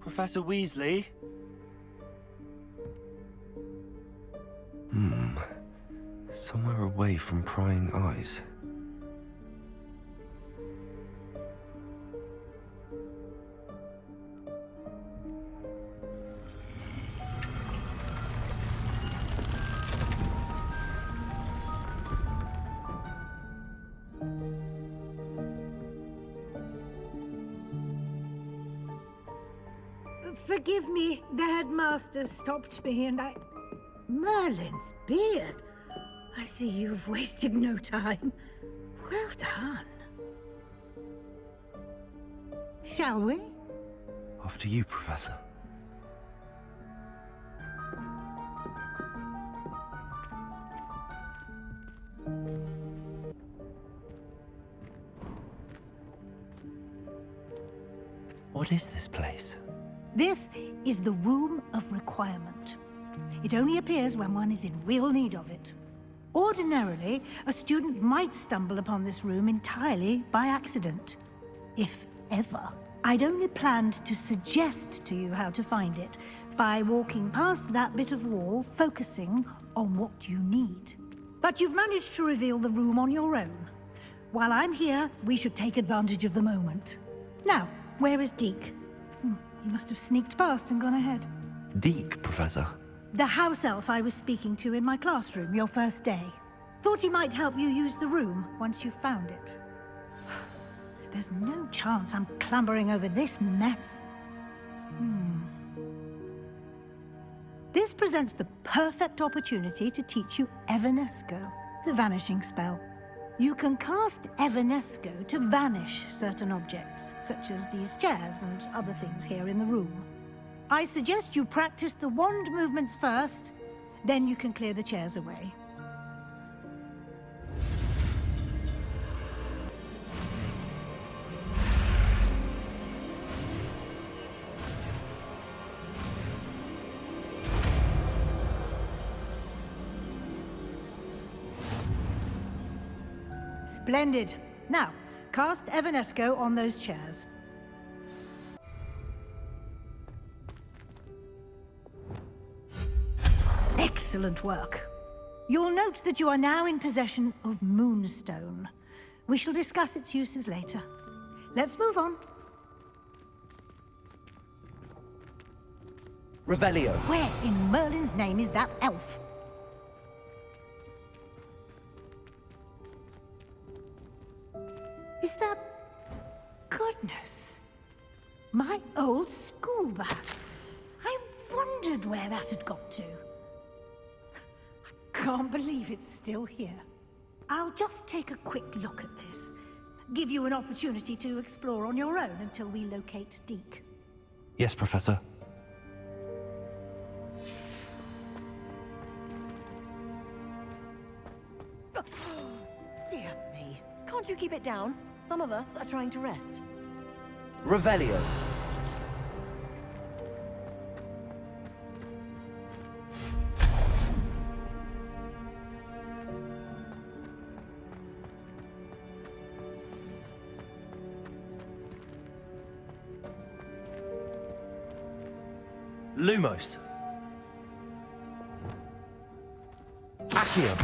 Professor Weasley? Somewhere away from prying eyes. Forgive me, the headmaster stopped me and I... Merlin's beard! I see you've wasted no time. Well done. Shall we? After you, Professor. What is this place? This is the Room of Requirement. It only appears when one is in real need of it. Ordinarily, a student might stumble upon this room entirely by accident. If ever. I'd only planned to suggest to you how to find it by walking past that bit of wall, focusing on what you need. But you've managed to reveal the room on your own. While I'm here, we should take advantage of the moment. Now, where is Deek? He must have sneaked past and gone ahead. Deek, Professor. The house elf I was speaking to in my classroom your first day. Thought he might help you use the room once you found it. There's no chance I'm clambering over this mess. This presents the perfect opportunity to teach you Evanesco, the vanishing spell. You can cast Evanesco to vanish certain objects, such as these chairs and other things here in the room. I suggest you practice the wand movements first, then you can clear the chairs away. Splendid. Now, cast Evanesco on those chairs. Excellent work. You'll note that you are now in possession of Moonstone. We shall discuss its uses later. Let's move on. Revelio. Where in Merlin's name is that elf? Is that... Goodness. My old school bag. I wondered where that had got to. I can't believe it's still here. I'll just take a quick look at this. Give you an opportunity to explore on your own until we locate Deek. Yes, Professor. Dear me. Can't you keep it down? Some of us are trying to rest. Revelio. Lumos. Accio.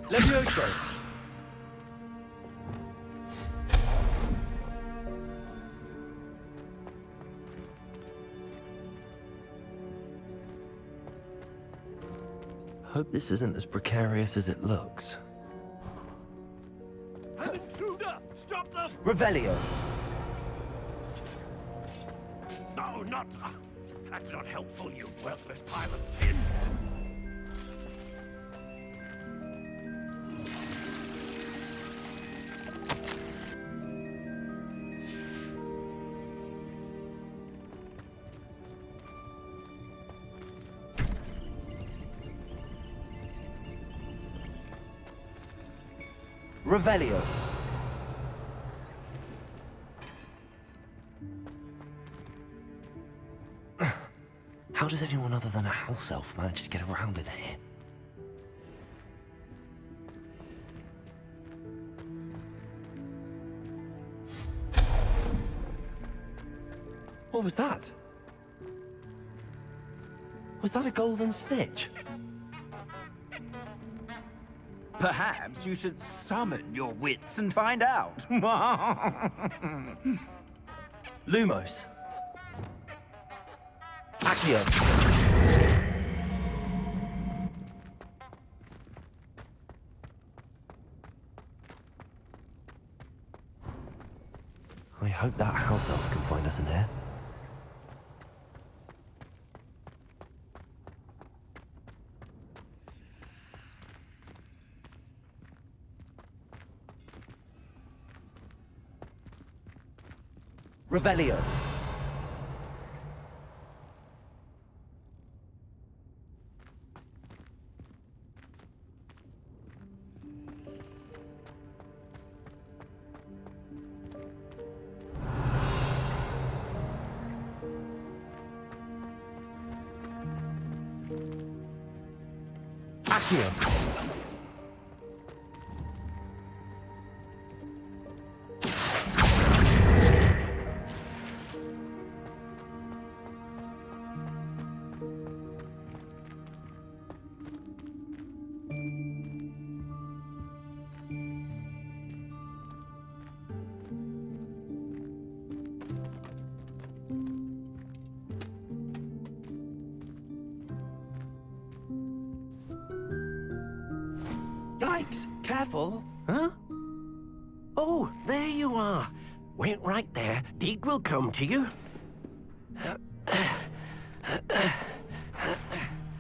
Levioso. Hope this isn't as precarious as it looks. An intruder! Stop them! Revelio. No, not... That's not helpful, you worthless pile of tin! Revelio. How does anyone other than a house elf manage to get around in here? What was that? Was that a golden snitch? Perhaps you should summon your wits and find out. Lumos. Accio. I hope that house elf can find us in here. Revelio. Accio. Yikes! Careful! Huh? Oh, there you are. Wait right there. Deek will come to you.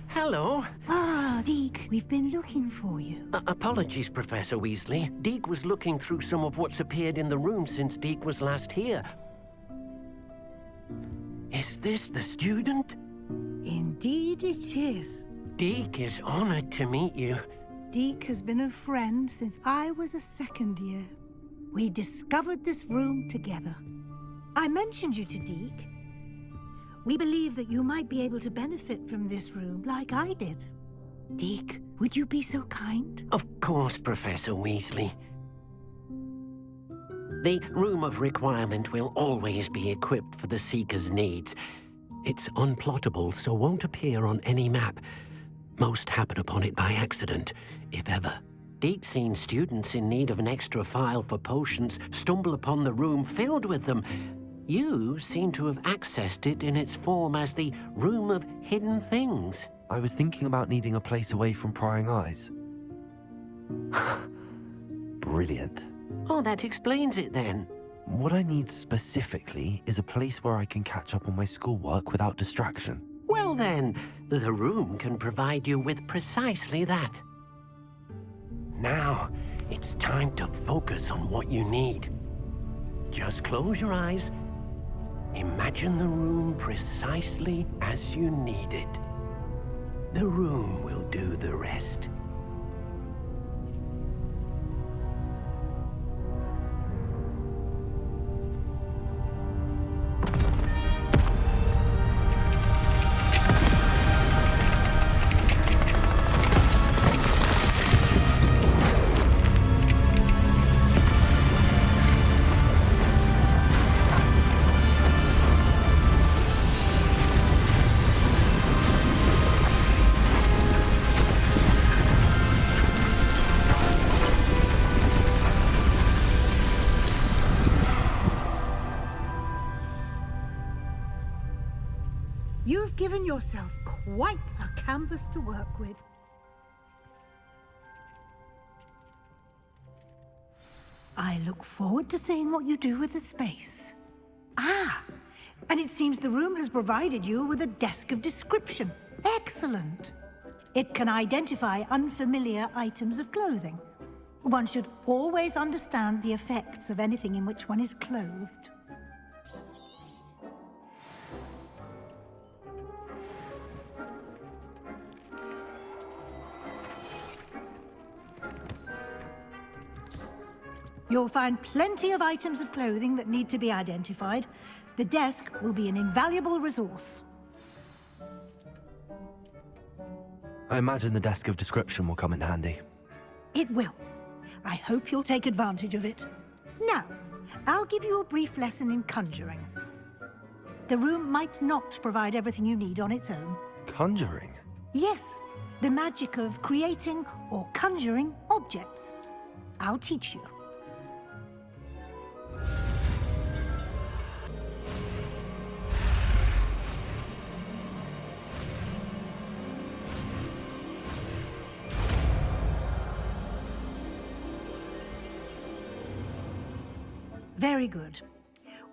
Hello. Ah, Deek, we've been looking for you. Apologies, Professor Weasley. Deek was looking through some of what's appeared in the room since Deek was last here. Is this the student? Indeed it is. Deek is honored to meet you. Deek has been a friend since I was a second year. We discovered this room together. I mentioned you to Deek. We believe that you might be able to benefit from this room like I did. Deek, would you be so kind? Of course, Professor Weasley. The Room of Requirement will always be equipped for the Seeker's needs. It's unplottable, so won't appear on any map. Most happen upon it by accident, if ever. Deek's seen students in need of an extra file for potions stumble upon the room filled with them. You seem to have accessed it in its form as the Room of Hidden Things. I was thinking about needing a place away from prying eyes. Brilliant. Oh, that explains it then. What I need specifically is a place where I can catch up on my schoolwork without distraction. Well then, the room can provide you with precisely that. Now, it's time to focus on what you need. Just close your eyes. Imagine the room precisely as you need it. The room will do the rest. You've given yourself quite a canvas to work with. I look forward to seeing what you do with the space. Ah, and it seems the room has provided you with a desk of description. Excellent. It can identify unfamiliar items of clothing. One should always understand the effects of anything in which one is clothed. You'll find plenty of items of clothing that need to be identified. The desk will be an invaluable resource. I imagine the desk of description will come in handy. It will. I hope you'll take advantage of it. Now, I'll give you a brief lesson in conjuring. The room might not provide everything you need on its own. Conjuring? Yes, the magic of creating or conjuring objects. I'll teach you. Very good.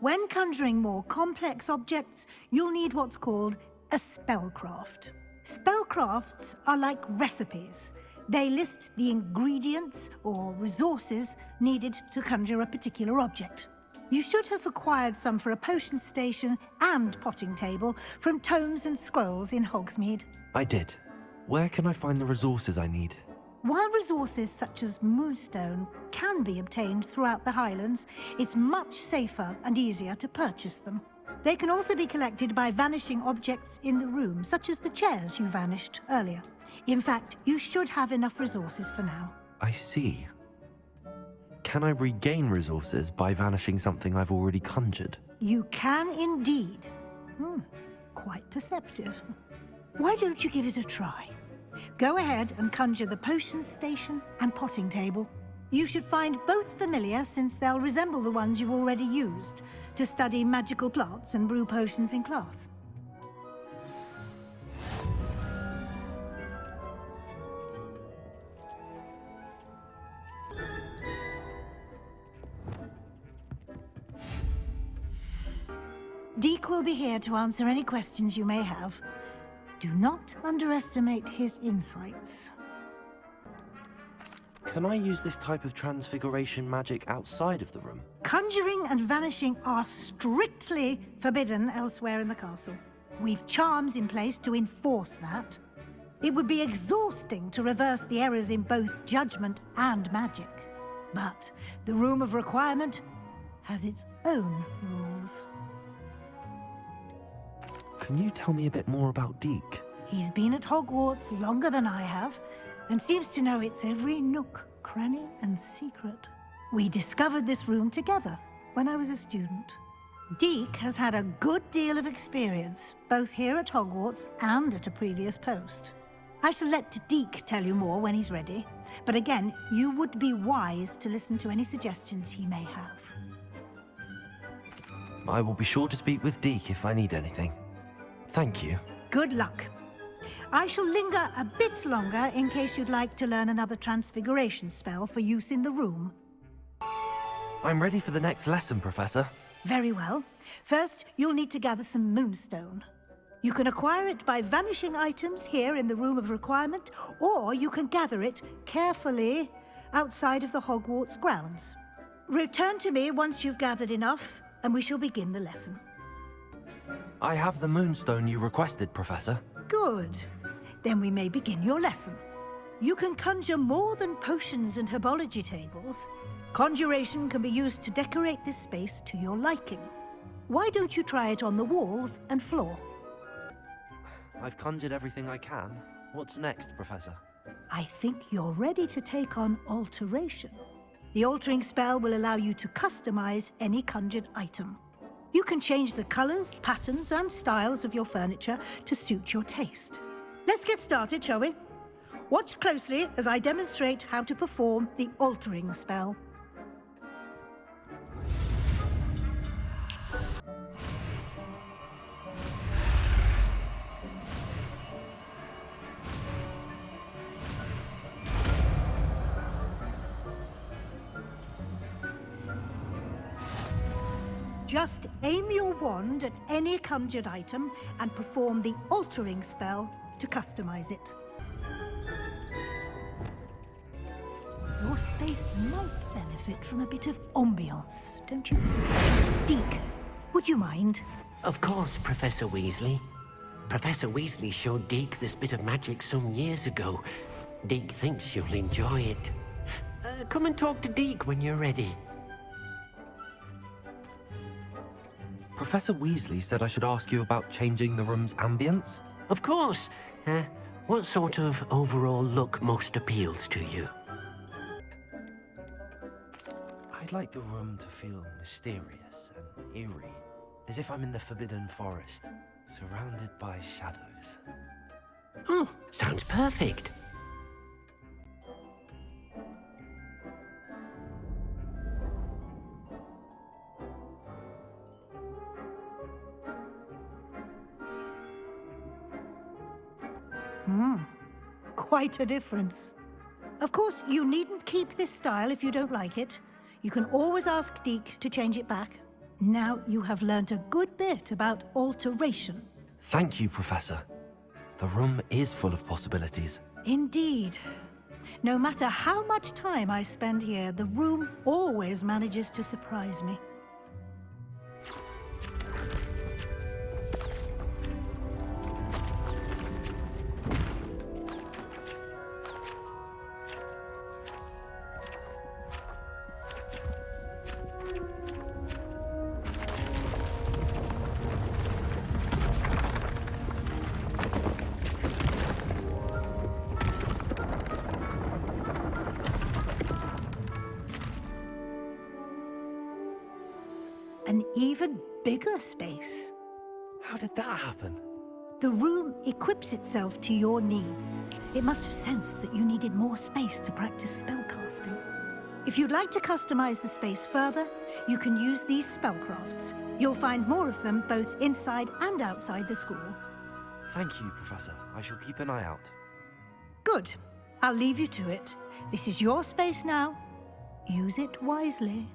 When conjuring more complex objects, you'll need what's called a spellcraft. Spellcrafts are like recipes. They list the ingredients or resources needed to conjure a particular object. You should have acquired some for a potion station and potting table from tomes and scrolls in Hogsmeade. I did. Where can I find the resources I need? While resources such as moonstone can be obtained throughout the Highlands, it's much safer and easier to purchase them. They can also be collected by vanishing objects in the room, such as the chairs you vanished earlier. In fact, you should have enough resources for now. I see. Can I regain resources by vanishing something I've already conjured? You can indeed. Quite perceptive. Why don't you give it a try? Go ahead and conjure the potion station and potting table. You should find both familiar, since they'll resemble the ones you've already used to study magical plants and brew potions in class. Deek will be here to answer any questions you may have. Do not underestimate his insights. Can I use this type of transfiguration magic outside of the room? Conjuring and vanishing are strictly forbidden elsewhere in the castle. We've charms in place to enforce that. It would be exhausting to reverse the errors in both judgment and magic. But the Room of Requirement has its own rules. Can you tell me a bit more about Deek? He's been at Hogwarts longer than I have, and seems to know its every nook, cranny, and secret. We discovered this room together when I was a student. Deek has had a good deal of experience, both here at Hogwarts and at a previous post. I shall let Deek tell you more when he's ready, but again, you would be wise to listen to any suggestions he may have. I will be sure to speak with Deek if I need anything. Thank you. Good luck. I shall linger a bit longer in case you'd like to learn another transfiguration spell for use in the room. I'm ready for the next lesson, Professor. Very well. First, you'll need to gather some moonstone. You can acquire it by vanishing items here in the Room of Requirement, or you can gather it carefully outside of the Hogwarts grounds. Return to me once you've gathered enough, and we shall begin the lesson. I have the moonstone you requested, Professor. Good. Then we may begin your lesson. You can conjure more than potions and herbology tables. Conjuration can be used to decorate this space to your liking. Why don't you try it on the walls and floor? I've conjured everything I can. What's next, Professor? I think you're ready to take on alteration. The altering spell will allow you to customize any conjured item. You can change the colors, patterns, and styles of your furniture to suit your taste. Let's get started, shall we? Watch closely as I demonstrate how to perform the altering spell. Just aim your wand at any conjured item and perform the altering spell to customize it. Your space might benefit from a bit of ambiance, don't you? Deek, would you mind? Of course, Professor Weasley. Professor Weasley showed Deek this bit of magic some years ago. Deek thinks you'll enjoy it. Come and talk to Deek when you're ready. Professor Weasley said I should ask you about changing the room's ambience? Of course. What sort of overall look most appeals to you? I'd like the room to feel mysterious and eerie. as if I'm in the Forbidden Forest, surrounded by shadows. Oh, sounds perfect. Quite a difference. Of course, you needn't keep this style if you don't like it. You can always ask Deek to change it back. Now you have learnt a good bit about alteration. Thank you, Professor. The room is full of possibilities. Indeed. No matter how much time I spend here, the room always manages to surprise me. An even bigger space. How did that happen? The room equips itself to your needs. It must have sensed that you needed more space to practice spellcasting. If you'd like to customize the space further, you can use these spellcrafts. You'll find more of them both inside and outside the school. Thank you, Professor. I shall keep an eye out. Good. I'll leave you to it. This is your space now. Use it wisely.